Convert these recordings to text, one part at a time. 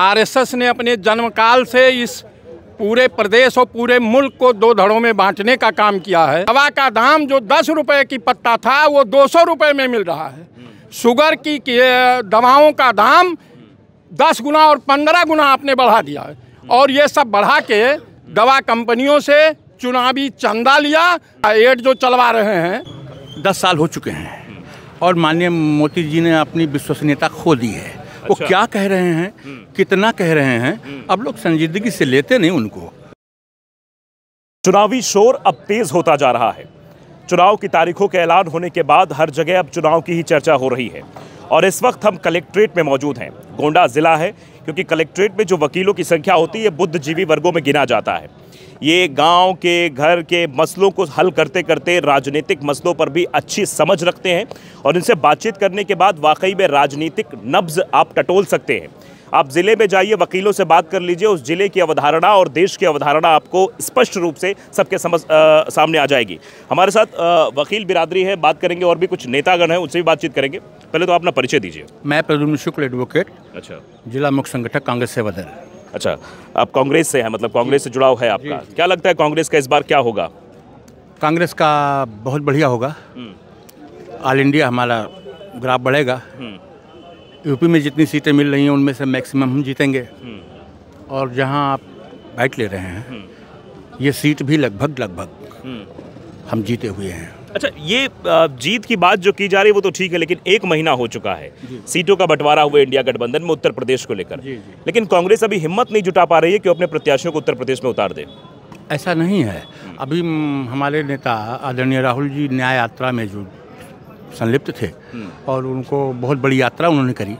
RSS ने अपने जन्मकाल से इस पूरे प्रदेश और पूरे मुल्क को दो धड़ों में बांटने का काम किया है। दवा का दाम जो 10 रुपए की पत्ता था वो 200 रुपए में मिल रहा है। शुगर की दवाओं का दाम 10 गुना और 15 गुना आपने बढ़ा दिया है। और ये सब बढ़ा के दवा कंपनियों से चुनावी चंदा लिया, एड जो चलवा रहे हैं। 10 साल हो चुके हैं और माननीय मोदी जी ने अपनी विश्वसनीयता खो दी है। वो क्या कह रहे हैं, कितना कह रहे हैं, अब लोग संजीदगी से लेते नहीं उनको। चुनावी शोर अब तेज होता जा रहा है। चुनाव की तारीखों के ऐलान होने के बाद हर जगह अब चुनाव की ही चर्चा हो रही है। और इस वक्त हम कलेक्ट्रेट में मौजूद हैं। गोंडा जिला है, क्योंकि कलेक्ट्रेट में जो वकीलों की संख्या होती है बुद्धिजीवी वर्गों में गिना जाता है। ये गांव के घर के मसलों को हल करते करते राजनीतिक मसलों पर भी अच्छी समझ रखते हैं और इनसे बातचीत करने के बाद वाकई में राजनीतिक नब्ज आप टटोल सकते हैं। आप ज़िले में जाइए, वकीलों से बात कर लीजिए, उस ज़िले की अवधारणा और देश की अवधारणा आपको स्पष्ट रूप से सबके सामने आ जाएगी। हमारे साथ वकील बिरादरी है, बात करेंगे, और भी कुछ नेतागण हैं, उनसे भी बातचीत करेंगे। पहले तो अपना परिचय दीजिए। मैं प्रद्युम्न शुक्ल, एडवोकेट। अच्छा। जिला मुख्य संगठक, कांग्रेस से बदल। अच्छा, आप कांग्रेस से हैं, मतलब कांग्रेस से जुड़ाव है आपका। क्या लगता है कांग्रेस का इस बार क्या होगा? कांग्रेस का बहुत बढ़िया होगा। ऑल इंडिया हमारा ग्राफ बढ़ेगा। यूपी में जितनी सीटें मिल रही हैं उनमें से मैक्सिमम हम जीतेंगे। और जहां आप बैठ ले रहे हैं ये सीट भी लगभग हम जीते हुए हैं। अच्छा, ये जीत की बात जो की जा रही है वो तो ठीक है, लेकिन 1 महीना हो चुका है सीटों का बंटवारा हुए इंडिया गठबंधन में उत्तर प्रदेश को लेकर। लेकिन कांग्रेस अभी हिम्मत नहीं जुटा पा रही है कि अपने प्रत्याशियों को उत्तर प्रदेश में उतार दे। ऐसा नहीं है। अभी हमारे नेता आदरणीय राहुल जी न्याय यात्रा में जो संलिप्त थे और उनको बहुत बड़ी यात्रा उन्होंने करी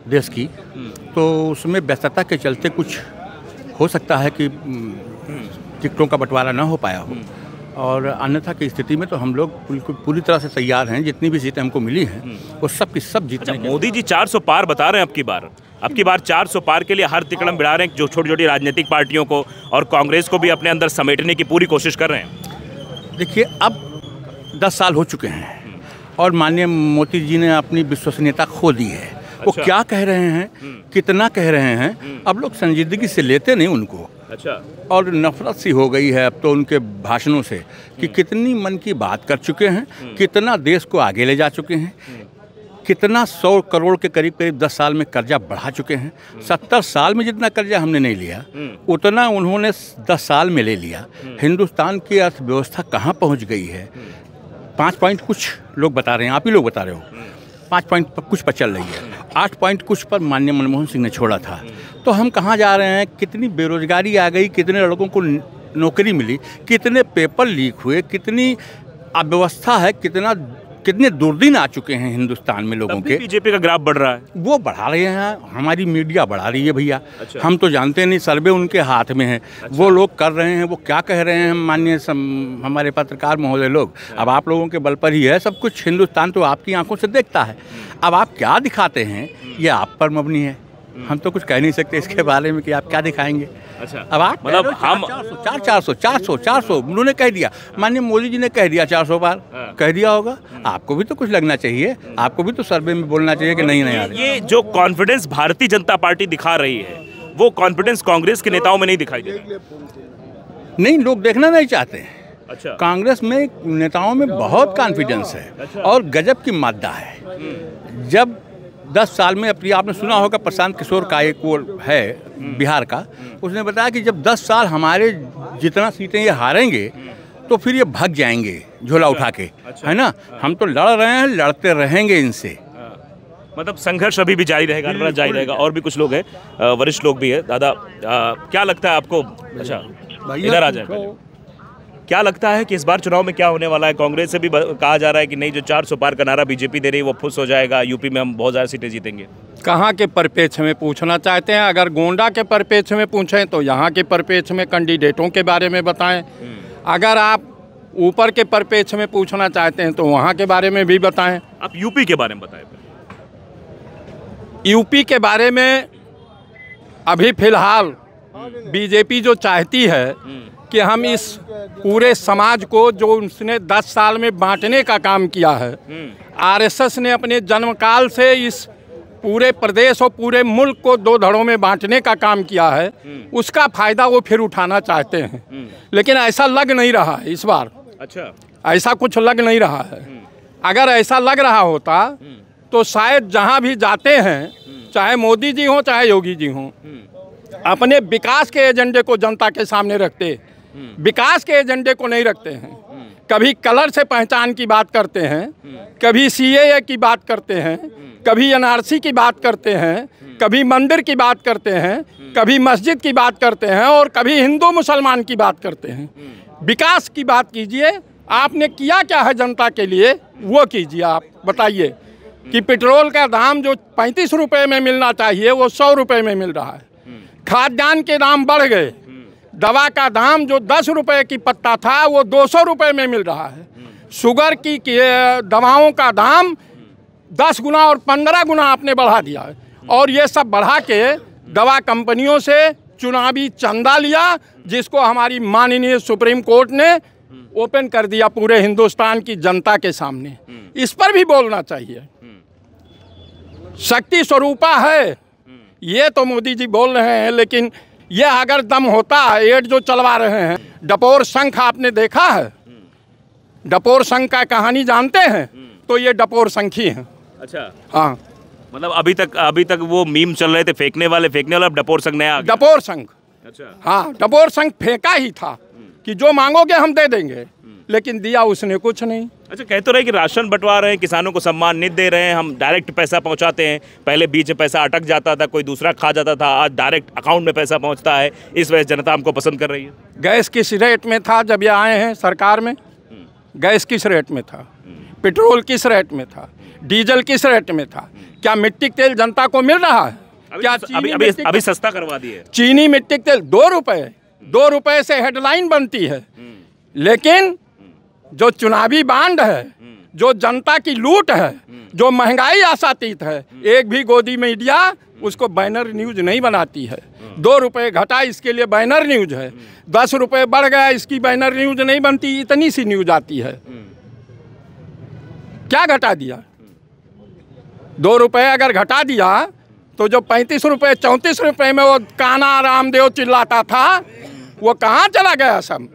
देश की, तो उसमें व्यस्तता के चलते कुछ हो सकता है कि टिकटों का बंटवारा ना हो पाया हो। और अन्यथा की स्थिति में तो हम लोग बिल्कुल पूरी तरह से तैयार हैं। जितनी भी सीटें हमको मिली हैं वो सब की सब जीतने। अच्छा, मोदी जी 400 पार बता रहे हैं अब की बार 400 पार के लिए हर तिकड़म बिड़ा रहे हैं, जो छोटी छोटी राजनीतिक पार्टियों को और कांग्रेस को भी अपने अंदर समेटने की पूरी कोशिश कर रहे हैं। देखिए, अब 10 साल हो चुके हैं और माननीय मोदी जी ने अपनी विश्वसनीयता खो दी है। वो क्या कह रहे हैं, कितना कह रहे हैं, अब लोग संजीदगी से लेते नहीं उनको। अच्छा। और नफरत सी हो गई है अब तो उनके भाषणों से कि कितनी मन की बात कर चुके हैं, कितना देश को आगे ले जा चुके हैं, कितना 100 करोड़ के करीब 10 साल में कर्जा बढ़ा चुके हैं। 70 साल में जितना कर्जा हमने नहीं लिया उतना उन्होंने 10 साल में ले लिया। हिंदुस्तान की अर्थव्यवस्था कहाँ पहुँच गई है? 5 पॉइंट कुछ लोग बता रहे हैं, आप ही लोग बता रहे हो, 5 पॉइंट कुछ पर चल रही है। 8 पॉइंट कुछ पर माननीय मनमोहन सिंह ने छोड़ा था। तो हम कहाँ जा रहे हैं? कितनी बेरोजगारी आ गई, कितने लड़कों को नौकरी मिली, कितने पेपर लीक हुए, कितनी अव्यवस्था है, कितने दुर्दिन आ चुके हैं हिंदुस्तान में लोगों के। बीजेपी का ग्राफ बढ़ रहा है। वो बढ़ा रहे हैं, हमारी मीडिया बढ़ा रही है भैया। अच्छा। हम तो जानते नहीं, सर्वे उनके हाथ में है। अच्छा। वो लोग कर रहे हैं, वो क्या कह रहे हैं माननीय हमारे पत्रकार महोदय लोग। अब आप लोगों के बल पर ही है सब कुछ। हिंदुस्तान तो आपकी आंखों से देखता है। अब आप क्या दिखाते हैं ये आप पर मबनी है। हम तो कुछ कह नहीं सकते इसके बारे में कि आप क्या दिखाएंगे। अच्छा। अब आप मतलब हम 400 उन्होंने कह दिया, माननीय मोदी जी ने कह दिया 400 बार कह दिया होगा। आपको भी तो कुछ लगना चाहिए, आपको भी तो सर्वे में बोलना चाहिए कि नहीं आ रहा। ये जो कॉन्फिडेंस भारतीय जनता पार्टी दिखा रही है वो कॉन्फिडेंस कांग्रेस के नेताओं में नहीं दिखाई दे रहा। नहीं, लोग देखना नहीं चाहते हैं। अच्छा। कांग्रेस में नेताओं में बहुत कॉन्फिडेंस है। अच्छा। और गजब की मादा है। जब 10 साल में अपनी आपने सुना होगा प्रशांत किशोर का एक वो है बिहार का, उसने बताया कि जब 10 साल हमारे जितना सीटें ये हारेंगे तो फिर ये भाग जाएंगे झोला उठा के। है ना? हम तो लड़ रहे हैं, लड़ते रहेंगे इनसे। मतलब संघर्ष अभी भी जारी रहेगा, जारी रहेगा। और भी कुछ लोग हैं, वरिष्ठ लोग भी है। दादा, क्या लगता है आपको? अच्छा, इधर आ जाए। क्या लगता है कि इस बार चुनाव में क्या होने वाला है? कांग्रेस से भी कहा जा रहा है कि नहीं, जो 400 पार का नारा बीजेपी दे रही है वो फुस हो जाएगा, यूपी में हम बहुत ज़्यादा सीटें जीतेंगे। कहाँ के परिप्रेक्ष्य में पूछना चाहते हैं? अगर गोंडा के परिप्रेक्ष्य में पूछें तो यहाँ के परिप्रेक्ष्य में कैंडिडेटों के बारे में बताएं। अगर आप ऊपर के परिप्रेक्ष्य में पूछना चाहते हैं तो वहाँ के बारे में भी बताएं। आप यूपी के बारे में बताएं। यूपी के बारे में अभी फिलहाल बीजेपी जो चाहती है कि हम इस पूरे समाज को जो उसने 10 साल में बांटने का काम किया है, आरएसएस ने अपने जन्मकाल से इस पूरे प्रदेश और पूरे मुल्क को दो धड़ों में बांटने का काम किया है, उसका फायदा वो फिर उठाना चाहते हैं। लेकिन ऐसा लग नहीं रहा है इस बार। अच्छा, ऐसा कुछ लग नहीं रहा है। अगर ऐसा लग रहा होता तो शायद जहां भी जाते हैं, चाहे मोदी जी हों चाहे योगी जी हों, अपने विकास के एजेंडे को जनता के सामने रखते, विकास के एजेंडे को नहीं रखते हैं। कभी कलर से पहचान की बात करते हैं, कभी सीएए की बात करते हैं, कभी एनआरसी की बात करते हैं, कभी मंदिर की बात करते हैं, कभी मस्जिद की बात करते हैं और कभी हिंदू मुसलमान की बात करते हैं। विकास की बात कीजिए, आपने किया क्या है जनता के लिए वो कीजिए। आप बताइए कि पेट्रोल का दाम जो 35 रुपये में मिलना चाहिए वो 100 रुपये में मिल रहा है। खाद्यान्न के दाम बढ़ गए। दवा का दाम जो 10 रुपये की पत्ता था वो 200 रुपये में मिल रहा है। शुगर की दवाओं का दाम 10 गुना और 15 गुना आपने बढ़ा दिया है। और ये सब बढ़ा के दवा कंपनियों से चुनावी चंदा लिया, जिसको हमारी माननीय सुप्रीम कोर्ट ने ओपन कर दिया पूरे हिंदुस्तान की जनता के सामने। इस पर भी बोलना चाहिए। शक्ति स्वरूपा है ये तो मोदी जी बोल रहे हैं, लेकिन ये अगर दम होता, एड जो चलवा रहे हैं, डपोर शंख आपने देखा है? डपोर शंख का कहानी जानते हैं? तो ये डपोर शंखी हैं। अच्छा, हाँ, मतलब अभी तक वो मीम चल रहे थे, फेंकने वाले अब डपोर शंख नया आ गया। डपोर शंख। अच्छा, हाँ, डपोर शंख फेंका ही था कि जो मांगोगे हम दे देंगे, लेकिन दिया उसने कुछ नहीं। अच्छा, कह तो रहे कि राशन बंटवा रहे हैं, किसानों को सम्मान निधि दे रहे हैं, हम डायरेक्ट पैसा पहुंचाते हैं। पहले बीच में पैसा अटक जाता था, कोई दूसरा खा जाता था, आज डायरेक्ट अकाउंट में पैसा पहुंचता है। इस वजह से जनता हमको पसंद कर रही है। गैस किस रेट में था जब ये आए हैं सरकार में? गैस किस रेट में था? पेट्रोल किस रेट में था? डीजल किस रेट में था? क्या मिट्टी तेल जनता को मिल रहा है? क्या अभी सस्ता करवा दिए? चीनी मिट्टी तेल 2 रुपये, 2 रुपये से हेडलाइन बनती है, लेकिन जो चुनावी बांड है, जो जनता की लूट है, जो महंगाई आशातीत है, एक भी गोदी मीडिया उसको बैनर न्यूज नहीं बनाती है। 2 रुपये घटा इसके लिए बैनर न्यूज है, 10 रुपये बढ़ गया इसकी बैनर न्यूज नहीं बनती, इतनी सी न्यूज आती है। क्या घटा दिया? 2 रुपये अगर घटा दिया तो जो 35 रुपये 34 रुपये में वो कान्हा रामदेव चिल्लाता था वो कहाँ चला गया सब?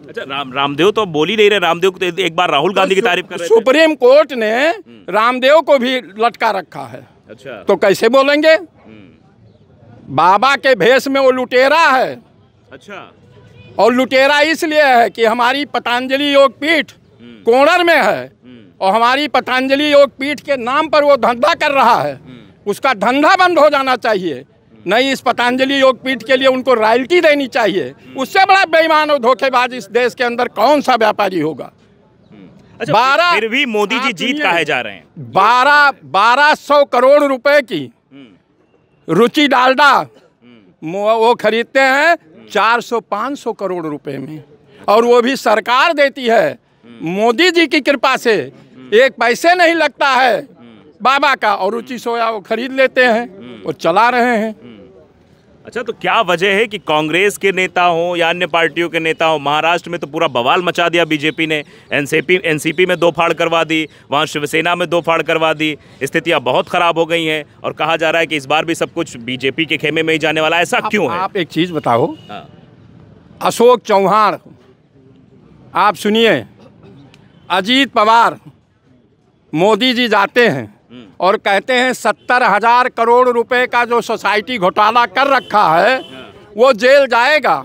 अच्छा, रामदेव तो बोल ही नहीं रहे। रामदेव को तो एक बार राहुल गांधी की तारीफ कर रहे थे। सुप्रीम कोर्ट ने रामदेव को भी लटका रखा है। अच्छा, तो कैसे बोलेंगे? बाबा के भेष में वो लुटेरा है। अच्छा, और लुटेरा इसलिए है कि हमारी पतंजलि योग पीठ कोणर में है और हमारी पतंजलि योग पीठ के नाम पर वो धंधा कर रहा है। उसका धंधा बंद हो जाना चाहिए। नहीं, इस पतंजलि योग पीठ के लिए उनको रॉयल्टी देनी चाहिए। उससे बड़ा बेईमान और धोखेबाज इस देश के अंदर कौन सा व्यापारी होगा? अच्छा, फिर भी मोदी जी जीत काहे जा रहे हैं? 1200 करोड़ रुपए की रुचि डालडा वो खरीदते हैं 400-500 करोड़ रुपए में, और वो भी सरकार देती है। मोदी जी की कृपा से एक पैसे नहीं लगता है बाबा का, और रुचि सोया वो खरीद लेते हैं और चला रहे हैं। अच्छा, तो क्या वजह है कि कांग्रेस के नेता हो या अन्य पार्टियों के नेता हो, महाराष्ट्र में तो पूरा बवाल मचा दिया बीजेपी ने, एनसीपी में 2 फाड़ करवा दी, वहाँ शिवसेना में 2 फाड़ करवा दी, स्थितियाँ बहुत ख़राब हो गई हैं और कहा जा रहा है कि इस बार भी सब कुछ बीजेपी के खेमे में ही जाने वाला है। ऐसा क्यों है? आप एक चीज़ बताओ। अशोक चौहान, आप सुनिए, अजीत पवार, मोदी जी जाते हैं और कहते हैं 70,000 करोड़ रुपए का जो सोसाइटी घोटाला कर रखा है वो जेल जाएगा,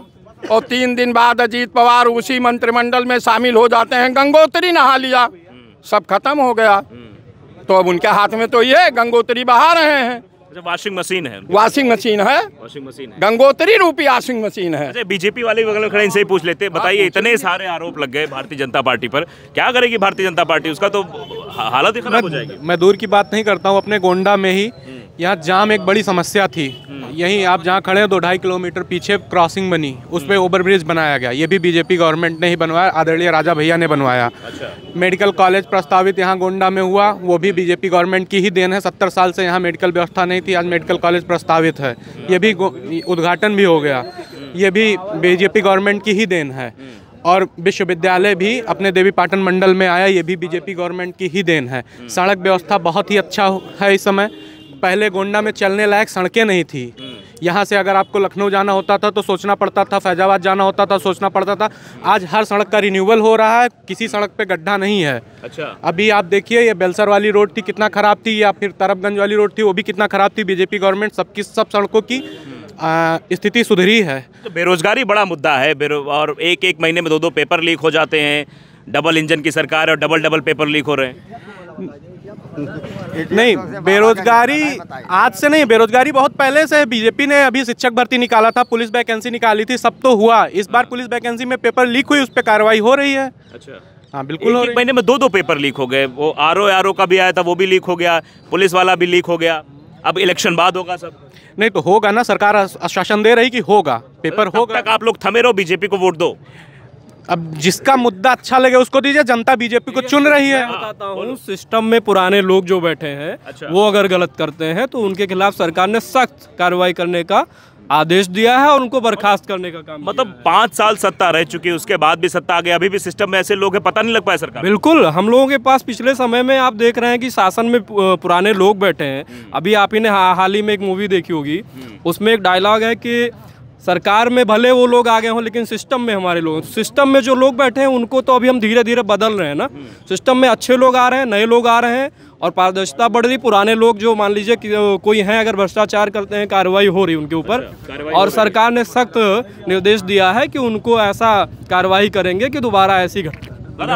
और 3 दिन बाद अजीत पवार उसी मंत्रिमंडल में शामिल हो जाते हैं। गंगोत्री नहा लिया, सब खत्म हो गया। तो अब उनके हाथ में तो ये गंगोत्री बहा रहे हैं। वाशिंग मशीन है, वाशिंग मशीन है, गंगोत्री रूपी वाशिंग मशीन है। अच्छा, बीजेपी वाले बगल में खड़े, इनसे ही पूछ लेते। बताइए, इतने सारे आरोप लग गए भारतीय जनता पार्टी पर, क्या करेगी भारतीय जनता पार्टी? उसका तो हालत ही खराब हो जाएगी। मैं दूर की बात नहीं करता हूँ, अपने गोंडा में ही यहाँ जाम एक बड़ी समस्या थी। यहीं आप जहाँ खड़े हैं 2-2.5 किलोमीटर पीछे क्रॉसिंग बनी, उस पर ओवरब्रिज बनाया गया। ये भी बीजेपी गवर्नमेंट ने ही बनवाया, आदरणीय राजा भैया ने बनवाया। अच्छा। मेडिकल कॉलेज प्रस्तावित यहाँ गोंडा में हुआ, वो भी बीजेपी गवर्नमेंट की ही देन है। 70 साल से यहाँ मेडिकल व्यवस्था नहीं थी, आज मेडिकल कॉलेज प्रस्तावित है, ये भी उद्घाटन भी हो गया, ये भी बीजेपी गवर्नमेंट की ही देन है। और विश्वविद्यालय भी अपने देवी पाटन मंडल में आया, ये भी बीजेपी गवर्नमेंट की ही देन है। सड़क व्यवस्था बहुत ही अच्छा है इस समय। पहले गोंडा में चलने लायक सड़कें नहीं थी। यहाँ से अगर आपको लखनऊ जाना होता था तो सोचना पड़ता था, फैजाबाद जाना होता था सोचना पड़ता था। आज हर सड़क का रिन्यूअल हो रहा है, किसी सड़क पे गड्ढा नहीं है। अच्छा, अभी आप देखिए ये बेलसर वाली रोड थी कितना खराब थी, या फिर तरफगंज वाली रोड थी वो भी कितना खराब थी। बीजेपी गवर्नमेंट सब सड़कों की स्थिति सुधरी है। तो बेरोजगारी बड़ा मुद्दा है, और एक महीने में 2 पेपर लीक हो जाते हैं। डबल इंजन की सरकार है और डबल पेपर लीक हो रहे हैं। नहीं, बेरोजगारी आज से नहीं, बेरोजगारी बहुत पहले से है। बीजेपी ने अभी शिक्षक भर्ती निकाला था, पुलिस वैकेंसी निकाली थी, सब तो हुआ। इस बार पुलिस वैकेंसी में पेपर लीक हुई, उस पर कार्रवाई हो रही है। अच्छा, हाँ बिल्कुल। एक महीने में 2 पेपर लीक हो गए। वो आरओ का भी आया था, वो भी लीक हो गया, पुलिस वाला भी लीक हो गया। अब इलेक्शन बाद होगा सब। नहीं तो होगा ना, सरकार आश्वासन दे रही कि होगा, पेपर होगा। तब तक आप लोग थमे रहो, बीजेपी को वोट दो। अब जिसका मुद्दा अच्छा लगे उसको दीजिए, जनता बीजेपी को चुन रही है। बताता हूँ, सिस्टम में पुराने लोग जो बैठे हैं, अच्छा, वो अगर गलत करते हैं तो उनके खिलाफ सरकार ने सख्त कार्रवाई करने का आदेश दिया है और उनको बर्खास्त करने का काम। मतलब 5 साल सत्ता रह चुकी है, उसके बाद भी सत्ता आ गया, अभी भी सिस्टम में ऐसे लोग हैं, पता नहीं लग पाया सरकार। बिल्कुल, हम लोगों के पास पिछले समय में आप देख रहे हैं कि शासन में पुराने लोग बैठे हैं। अभी आप ही ने हाल ही में एक मूवी देखी होगी, उसमें एक डायलॉग है कि सरकार में भले वो लोग आ गए हों लेकिन सिस्टम में हमारे लोग, सिस्टम में जो लोग बैठे हैं उनको तो अभी हम धीरे धीरे बदल रहे हैं ना। सिस्टम में अच्छे लोग आ रहे हैं, नए लोग आ रहे हैं और पारदर्शिता बढ़ रही। पुराने लोग जो मान लीजिए कि कोई हैं अगर भ्रष्टाचार करते हैं, कार्रवाई हो रही उनके ऊपर। और सरकार ने सख्त निर्देश दिया है कि उनको ऐसा कार्रवाई करेंगे कि दोबारा ऐसी घटना